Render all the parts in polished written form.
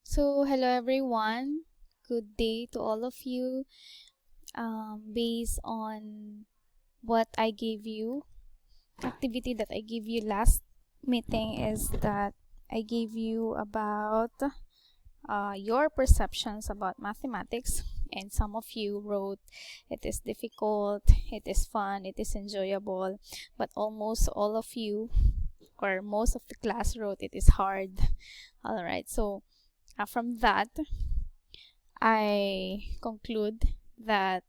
So, hello everyone. Good day to all of you. Based on what I gave you, activity that I gave you last meeting is that I gave you about your perceptions about mathematics, and some of you wrote it is difficult, it is fun, it is enjoyable, but almost all of you or most of the class wrote it is hard. All right, so from that I conclude that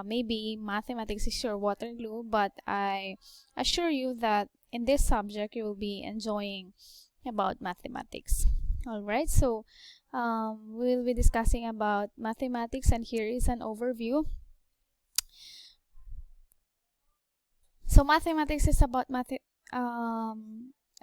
maybe mathematics is your Waterloo, but I assure you that in this subject you will be enjoying about mathematics. Alright, so we'll be discussing about mathematics, and here is an overview. So mathematics is about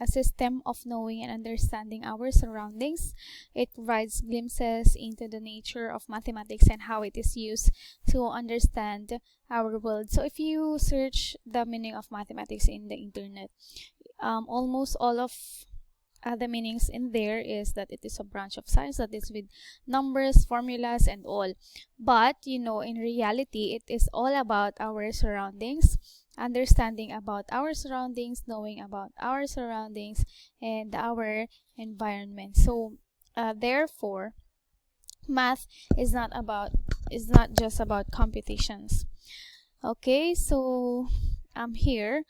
a system of knowing and understanding our surroundings. It provides glimpses into the nature of mathematics and how it is used to understand our world. So if you search the meaning of mathematics in the internet, almost all of the meanings in there is that it is a branch of science that is with numbers, formulas, and all. But in reality, it is all about our surroundings, understanding about our surroundings, knowing about our surroundings and our environment. So therefore, math is not just about computations. Okay, so here,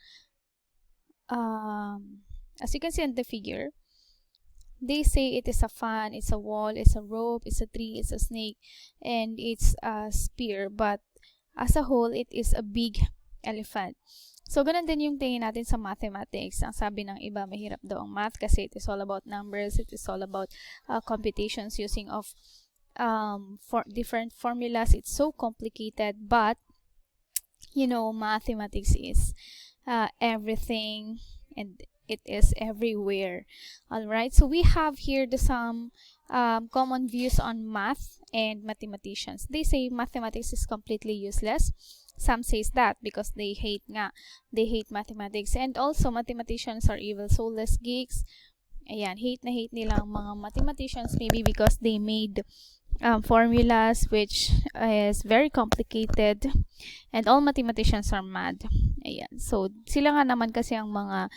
as you can see in the figure, they say it is a fan, it's a wall, it's a rope, it's a tree, it's a snake, and it's a spear. But as a whole, it is a big elephant. So, ganun din yung tingin natin sa mathematics. Ang sabi ng iba, mahirap daw ang math kasi it is all about numbers, it is all about computations using of for different formulas. It's so complicated, but mathematics is everything, and it is everywhere. Alright, so we have here some common views on math and mathematicians. They say mathematics is completely useless. Some says that because they hate mathematics, and also mathematicians are evil, soulless geeks. Ayan, hate na hate nila ang mga mathematicians, maybe because they made formulas which is very complicated, and all mathematicians are mad. Ayan, so sila nga naman kasi ang mga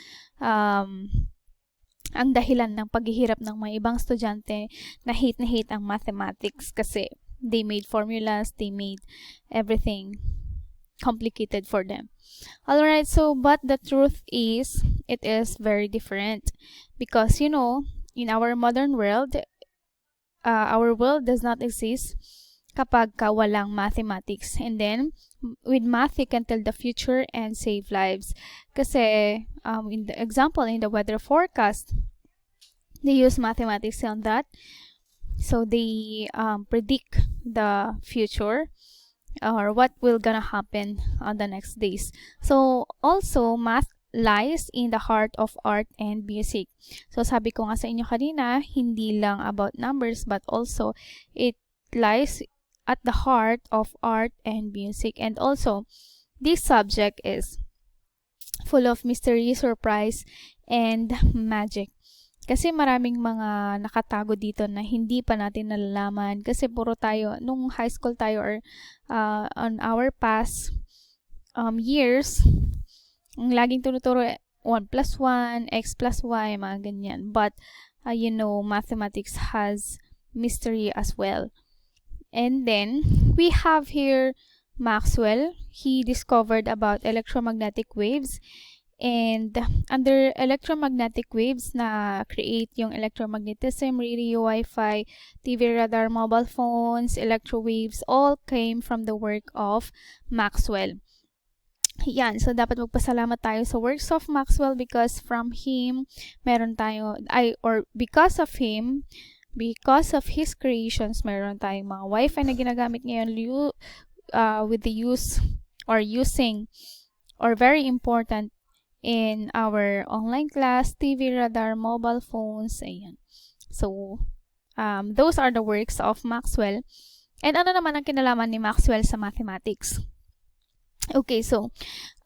ang dahilan ng paghihirap ng mga ibang estudyante na hate ang mathematics kasi they made formulas, they made everything complicated for them. Alright, so but the truth is it is very different because in our modern world, our world does not exist kapag walang mathematics. And then with math you can tell the future and save lives. Kasi in the example in the weather forecast, they use mathematics on that. So they predict the future or what will gonna happen on the next days. So also math lies in the heart of art and music. So sabi ko nga sa inyo kanina, hindi lang about numbers but also it lies at the heart of art and music. And also this subject is full of mystery, surprise, and magic. Kasi maraming mga nakatago dito na hindi pa natin nalalaman kasi puro tayo, nung high school tayo or on our past years, ang laging tinuturo 1 plus 1, x plus y, mga ganyan. But, mathematics has mystery as well. And then, we have here Maxwell. He discovered about electromagnetic waves. And under electromagnetic waves na create yung electromagnetism, radio, Wi-Fi, TV, radar, mobile phones, electrowaves, all came from the work of Maxwell. Yan, so dapat magpasalamat tayo sa works of Maxwell because from him, because of his creations, meron tayong mga Wi-Fi na ginagamit ngayon with the using or very important in our online class, TV, radar, mobile phones, ayan. So, those are the works of Maxwell. And ano naman ang kinalaman ni Maxwell sa mathematics? Okay, so,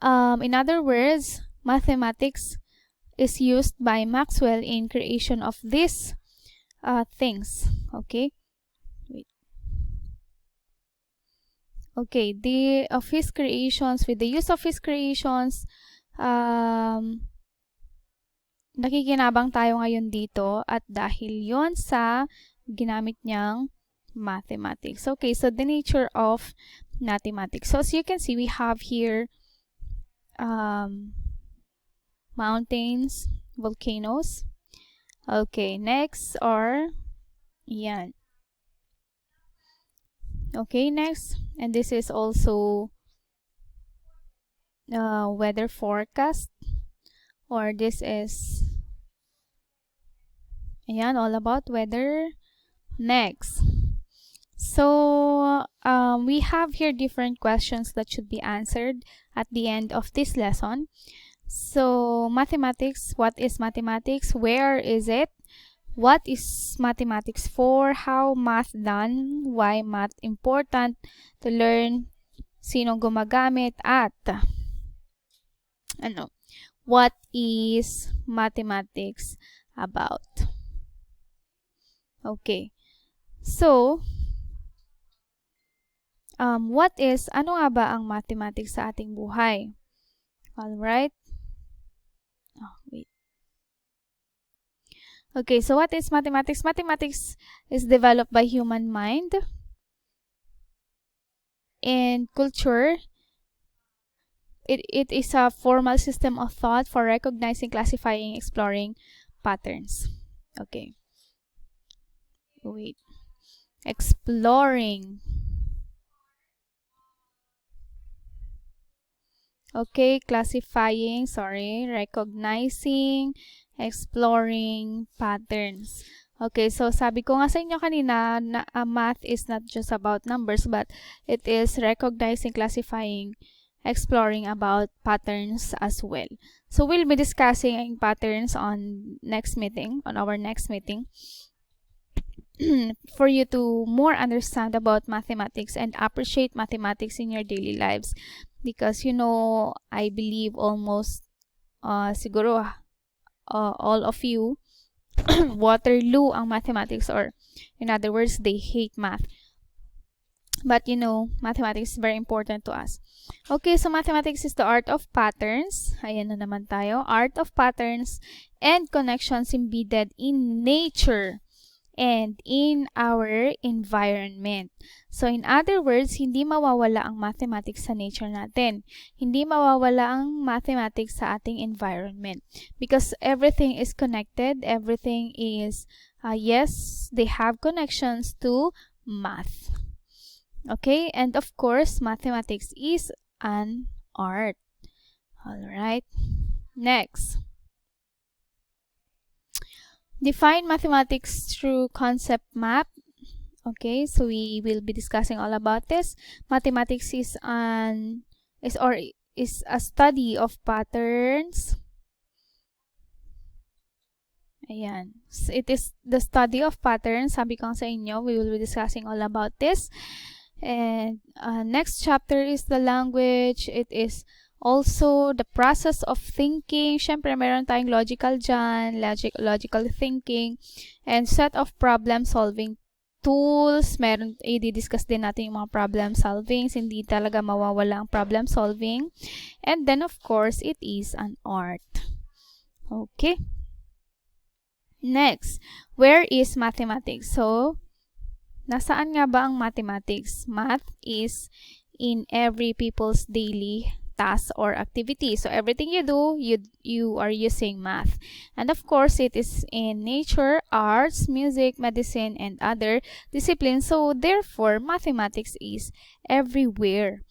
in other words, mathematics is used by Maxwell in creation of this things. Okay. Wait. Okay, the of his creations, with the use of his creations, nakikinabang tayo ngayon dito at dahil yon sa ginamit niyang mathematics. Okay, so the nature of mathematics. So as you can see, we have here mountains, volcanoes. Okay, next are yan. Okay, next, and this is also weather forecast, or this is ayan, all about weather. Next, so we have here different questions that should be answered at the end of this lesson. So mathematics, what is mathematics? Where is it? What is mathematics for? How math done? Why math important to learn? Sino gumagamit? At ano, what is mathematics about? Okay. So, ano nga ba ang mathematics sa ating buhay? Alright. Oh, wait. Okay, so what is mathematics? Mathematics is developed by human mind and culture. It is a formal system of thought for recognizing, classifying, exploring patterns. Okay. Wait. Exploring. Okay, classifying, recognizing, exploring patterns. Okay, so sabi ko nga sa inyo kanina na math is not just about numbers, but it is recognizing, classifying, exploring about patterns as well. So we'll be discussing patterns on our next meeting. For you to more understand about mathematics and appreciate mathematics in your daily lives, because I believe almost siguro all of you Waterloo ang mathematics, or in other words, they hate math. But mathematics is very important to us. Okay, so mathematics is the art of patterns. Ayan na naman tayo. Art of patterns and connections embedded in nature and in our environment. So in other words, hindi mawawala ang mathematics sa nature natin. Hindi mawawala ang mathematics sa ating environment. Because everything is connected. Everything is, yes, they have connections to math. Okay, and of course, mathematics is an art. Alright, next. Define mathematics through concept map. Okay, so we will be discussing all about this. Mathematics is a study of patterns. Ayan. So it is the study of patterns. Sabi ko sa inyo, we will be discussing all about this. And next chapter is the language. It is also the process of thinking. Syempre, meron tayong logical dyan, logical thinking, and set of problem-solving tools. I-discuss din natin yung mga problem-solvings. Hindi talaga mawawala ang problem-solving. And then, of course, it is an art. Okay. Next, where is mathematics? So, nasaan nga ba ang mathematics? Math is in every people's daily task or activity. So everything you do, you are using math. And of course, it is in nature, arts, music, medicine, and other disciplines. So therefore, mathematics is everywhere.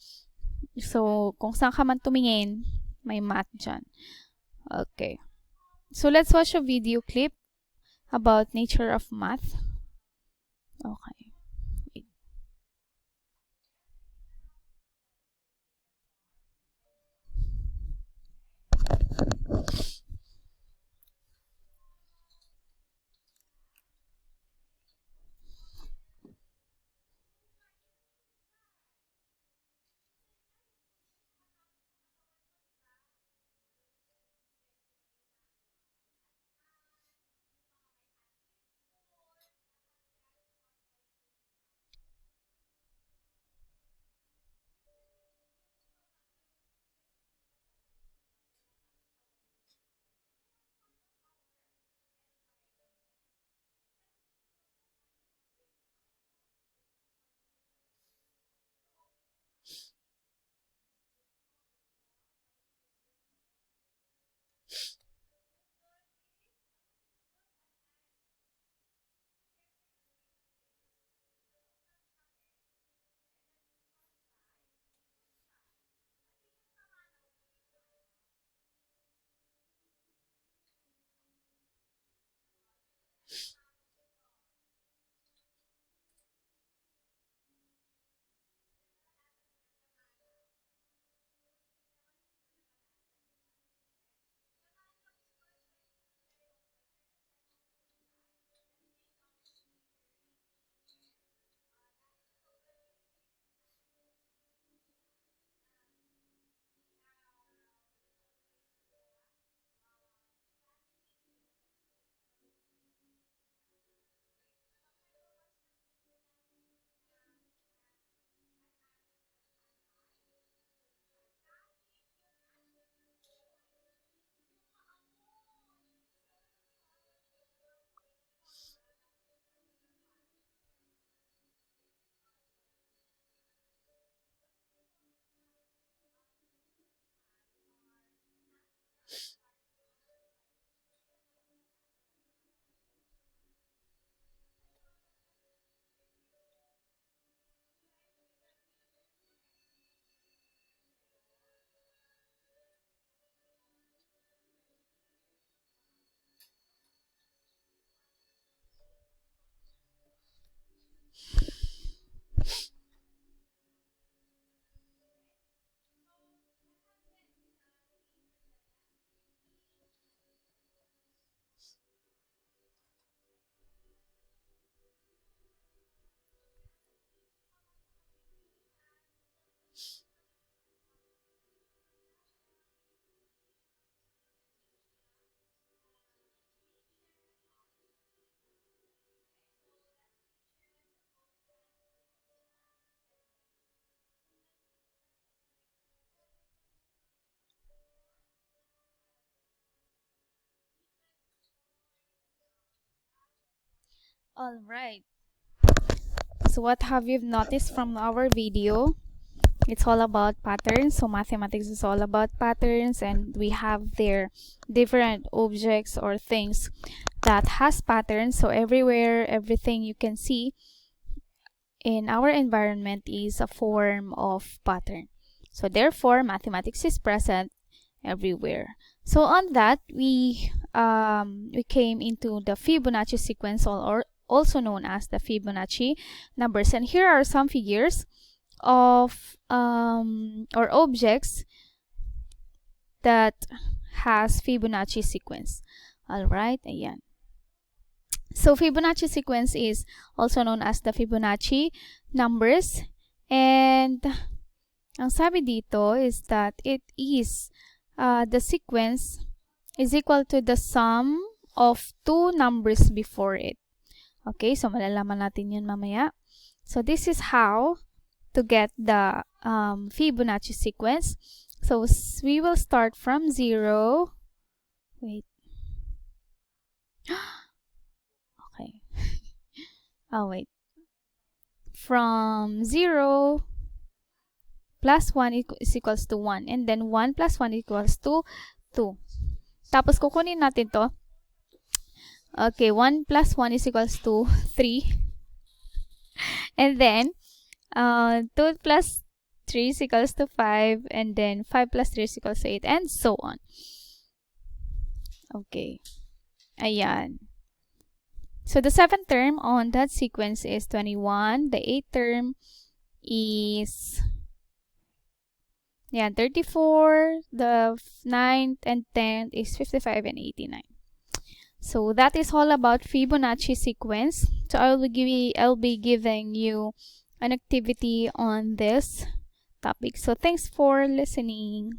So kung saan ka man tumingin, may math dyan. Okay. So let's watch a video clip about nature of math. Okay. All right. So what have you noticed from our video? It's all about patterns. So mathematics is all about patterns, and we have their different objects or things that has patterns. So everywhere, everything you can see in our environment is a form of pattern. So therefore, mathematics is present everywhere. So on that, we came into the Fibonacci sequence, or also known as the Fibonacci numbers. And here are some figures of or objects that has Fibonacci sequence. All right, ayan. So Fibonacci sequence is also known as the Fibonacci numbers, and ang sabi dito is that it is the sequence is equal to the sum of two numbers before it. Okay, so malalaman natin yun mamaya. So this is how to get the Fibonacci sequence. So we will start from 0. Wait. Okay. Oh, wait. From 0 plus 1 is equals to 1. And then 1 plus 1 equals to 2. Tapos kukunin natin to. Okay, 1 plus 1 is equals to 3. And then 2 plus 3 is equals to 5. And then 5 plus 3 is equals to 8. And so on. Okay. Ayan. So the 7th term on that sequence is 21. The 8th term is 34. The 9th and 10th is 55 and 89. So that is all about Fibonacci sequence. So I'll be giving you an activity on this topic. So thanks for listening.